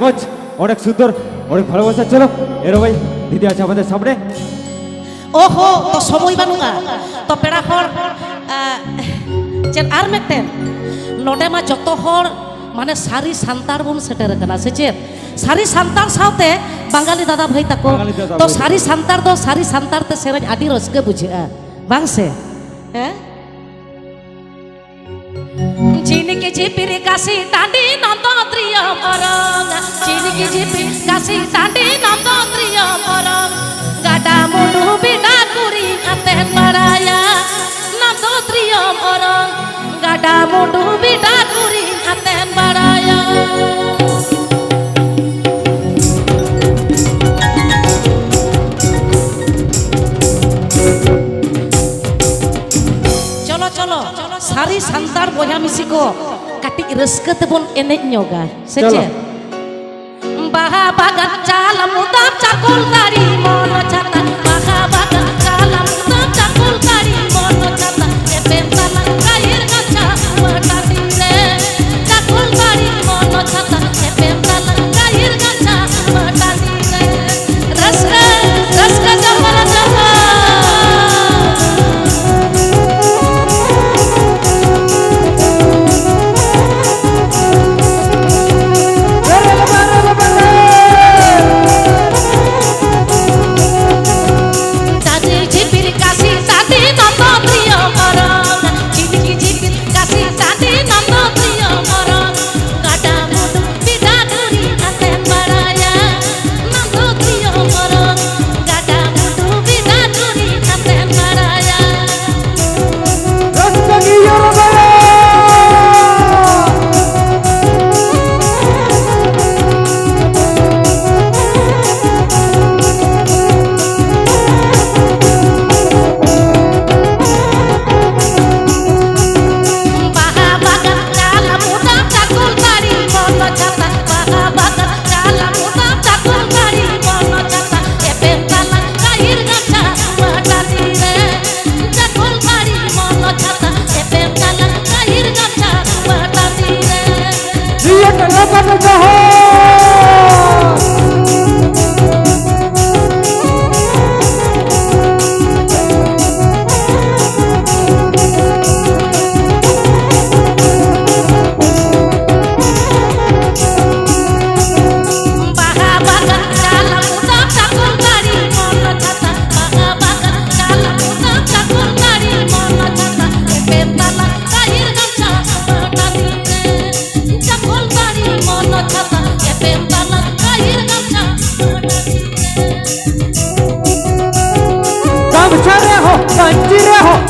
মঞ্চ অনেক সুন্দর, অনেক ভালোবাসা। চলো এরো ভাই, দিদি আছে আমাদের সামনে। ওহো তো সময় বানুগা তো পেড়া হর চেন আর মেতেন নডে মা যত হর মানে সারি সান্তার বন সেটের কানা সে চেত সারি সান্তার সাথে বাঙালি দাদা ভাই তাকো তো সারি সান্তার দো সারি সান্তার তে সেরাজ আদি রসকে বুঝা বাং সে হ্যাঁ চিনিকে জিপির কাশি টাঁডি নন্দ প্রিয় মরং চিনিকে জিপির কাশি টাঁডি নন্দ প্রিয় মরং গাডা মুডু বিডা কুরি আতে বাড়ায়া নন্দ প্রিয় মরং গাডা মুডু বিডা কুরি আতে বাড়ায়া চলো চলো সারি সান্তার বয়া মিশি কো কাটি রস্কা তেবন এনে ñoga সেচে বাহা বাগান চালা মুদাম চাকুল দাড়ি মন ছাতা বাহা বাগান চালা মুদাম চাকুল দাড়ি মন ছাতা এ পেতালা গায়ের গাছা মাটাতি রে চাকুল দাড়ি মন ছাতা এ পেতালা গায়ের গাছা মাটাতি রে রস্কা রস্কা জমরা জমা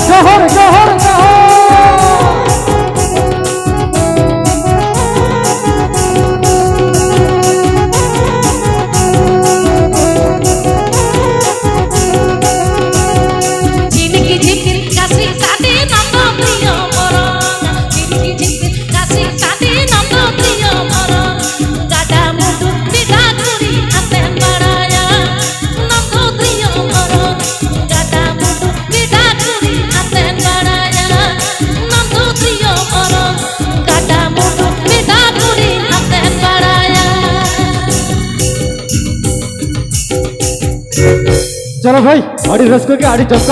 जोहर जोहर चलो भाई आड़ी रस करके आड़ी जमका